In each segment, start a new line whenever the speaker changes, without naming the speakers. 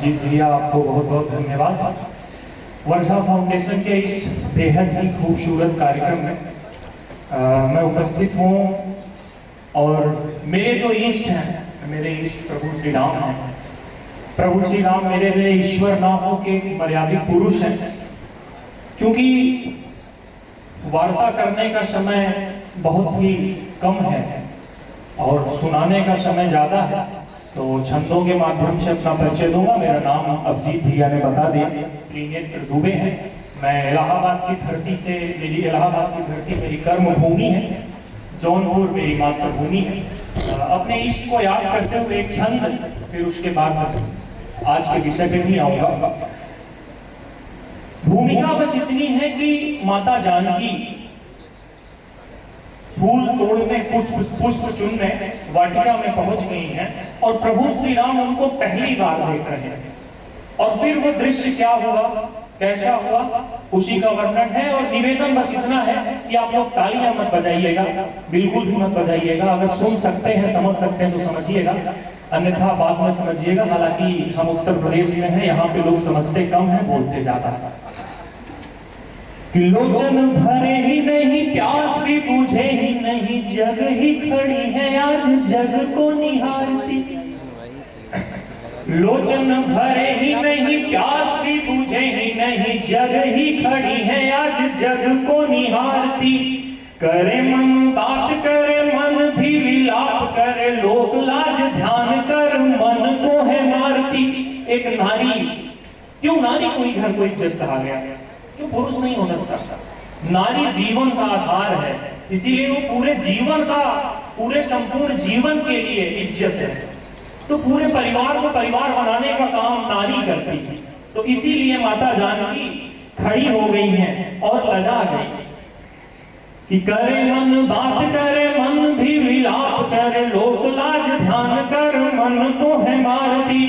अभिजीत भैया, आपको बहुत बहुत धन्यवाद। वर्षा फाउंडेशन के इस बेहद ही खूबसूरत कार्यक्रम में मैं उपस्थित हूँ और मेरे जो इष्ट हैं, मेरे इष्ट प्रभु श्री राम हैं। प्रभु श्री राम मेरे लिए ईश्वर ना हो के मर्यादित पुरुष हैं, क्योंकि वार्ता करने का समय बहुत ही कम है और सुनाने का समय ज्यादा है, तो छंदों के माध्यम से अपना परिचय दूंगा। मेरा नाम अभिजीत भैया ने बता दिया, त्रिनेत्र दुबे है। मैं इलाहाबाद की धरती से, मेरी इलाहाबाद की धरती मेरी कर्म भूमि है, जौनपुर मेरी मातृभूमि है। अपने इष्ट को याद करते हुए एक छंद, फिर उसके बाद आज के विषय पे भी आऊंगा। भूमिका बस इतनी है कि माता जानकी फूल तोड़ने, पुष्प चुनने वाटिका में पहुंच गई हैं और प्रभु श्री राम उनको पहली बार देख रहे हैं। और फिर वो दृश्य क्या हुआ, कैसा हुआ, उसी का वर्णन है। और निवेदन बस इतना है कि आप लोग तालियां मत बजाइएगा, बिल्कुल भी मत बजाइएगा। अगर सुन सकते हैं, समझ सकते हैं तो समझिएगा, अन्यथा बाद में समझिएगा। हालांकि हम उत्तर प्रदेश में हैं, यहाँ पे लोग समझते कम है, बोलते ज्यादा है। कि लोचन भरे ही नहीं, प्यास भी बुझे ही नहीं, जग ही खड़ी है आज जग को निहारती। लोचन भरे ही नहीं, प्यास भी बुझे ही नहीं, जग ही खड़ी है आज जग को निहारती। करे मन बात करे मन भी विलाप करे, लोक लाज ध्यान कर मन को है मारती। एक नारी, क्यों नारी को ही घर को इज्जत कहा गया, क्यों पुरुष नहीं हो सकता? नारी जीवन का आधार है, इसीलिए वो पूरे जीवन का, पूरे संपूर्ण जीवन के लिए इज्जत है। तो पूरे परिवार को परिवार बनाने का काम नारी करती है। तो इसीलिए माता जानकी खड़ी हो गई हैं और लजा गई कि करे मन बात करे मन भी विलाप करे, लोक लाज ध्यान कर मन को है मारती।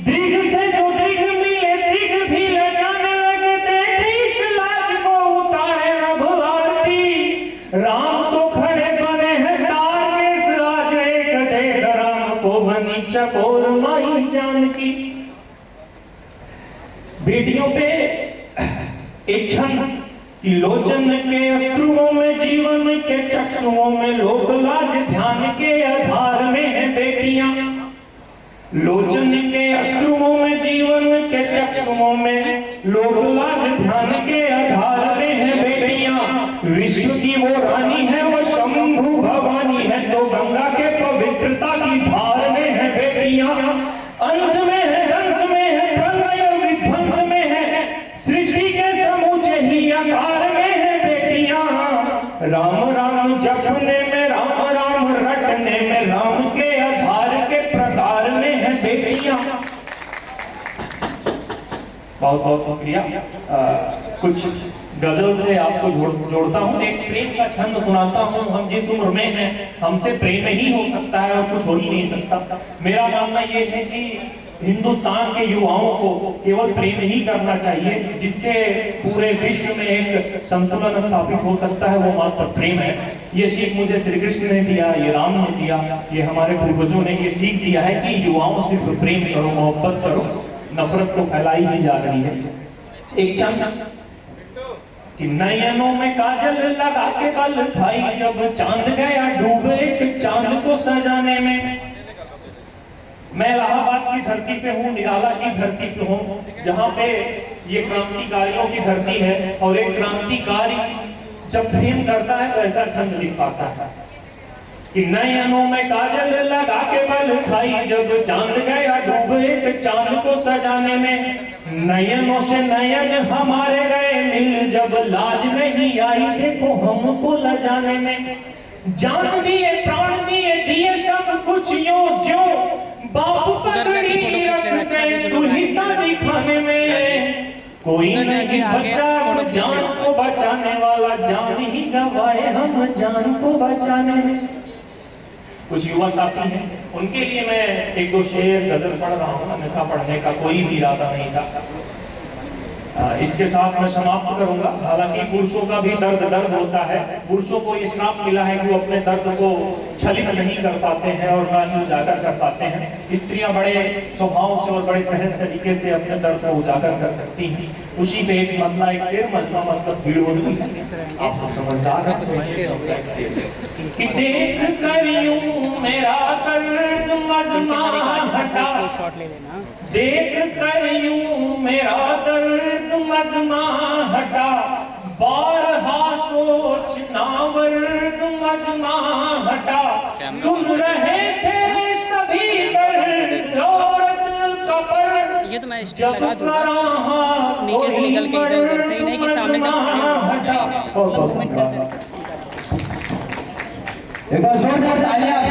दृग से जो दृग मिले दृग भी ले जाने लगे, देखे इस लाज को उतारे नभ आरती। राम तो खड़े बने हैं तार के इस राज, एक देख राम को बनी चकोर माई जानकी। बेटियों पे एक क्षण कि लोचन के अश्रुओं में जीवन के चक्षुओं में, लोक लाज ध्यान के आधार में है बेटियां। लोचन के अश्रुओं में जीवन के चक्षुओं में, लोक लाज ध्यान के आधार में है बेटियां। विश्व की वो रानी है, वो शंभु भवानी है, तो गंगा के पवित्रता की धार में है बेटियां। अंश में है, अंश में है, प्रलय विध्वंस में है, सृष्टि के समूचे ही आकार में है बेटियां। राम राम जपने में, राम राम रटने में, राम के आधार के प्रकार में है बेटियां। बहुत बहुत शुक्रिया। कुछ गजल से आपको जोड़ता हूँ, एक प्रेम का छंद सुनाता हूँ। हम जिस उम्र में हैं, हमसे प्रेम ही हो सकता है और कुछ हो ही नहीं सकता। मेरा मानना यह है कि हिंदुस्तान के युवाओं को केवल प्रेम ही करना चाहिए, जिससे पूरे विश्व में एक संतुलन स्थापित हो सकता है, वो मात्र प्रेम है। ये सीख मुझे श्री कृष्ण ने दिया, ये राम ने दिया, ये हमारे पूर्वजों ने ये सीख दिया है कि युवाओं सिर्फ प्रेम करो, मोहब्बत करो, नफरत तो फैलाई ही जा रही है। एक क्षण कि नयनों में काजल लगा के बल खाई, जब चांद गया डूब एक चांद को सजाने में। मैं इलाहाबाद की धरती पे हूँ, निराला की धरती पे हूँ, जहाँ पे ये क्रांतिकारियों की धरती है। और एक क्रांतिकारी जब प्रेम करता है तो ऐसा छंद लिख पाता है कि नयनों में काजल लगा के बल खाई, जब चांद गया डूब एक चांद को सजाने में। नयनों से नयन हमारे गए मिल, जब लाज नहीं आई देखो हमको लजाने में। जान दिए प्राण दिए दिए सब कुछ यूं जो, बाप पगड़ी रख के दुहिता दिखाने में। कोई नहीं बचा जान को बचाने वाला, जान ही गवाए हम जान को बचाने में। कुछ युवा साथी हैं, उनके लिए मैं एक दो शेर गजल पढ़ रहा हूँ, अन्यथा पढ़ने का कोई भी इरादा नहीं था। इसके साथ मैं समाप्त करूंगा। हालांकि पुरुषों का भी दर्द होता है, पुरुषों को ये श्राप मिला है कि वो अपने दर्द को छलित नहीं कर पाते हैं और ना ही उजागर कर पाते हैं। स्त्रियां बड़े स्वभाव से और बड़े सहज तरीके से अपने दर्द को उजागर कर सकती हैं। उसी पे एक मजमा एक शेर, मजमा मतलब भीड़ होती है, आप सब समझदार हैं, सुनिए एक शेर कि देख कर यूं मेरा दर्द मजमा हटा, देख कर यूं मेरा दर्द मजमा हटा, बारहा सोचना वर्द मजमा हटा, सुन रहे थे सभी दर्द औरत का पर,
ये तो मैं स्टेप लगा दूंगा नीचे से निकल के इधर से, नहीं कि सामने तक
एक बार जोरदार तालियां।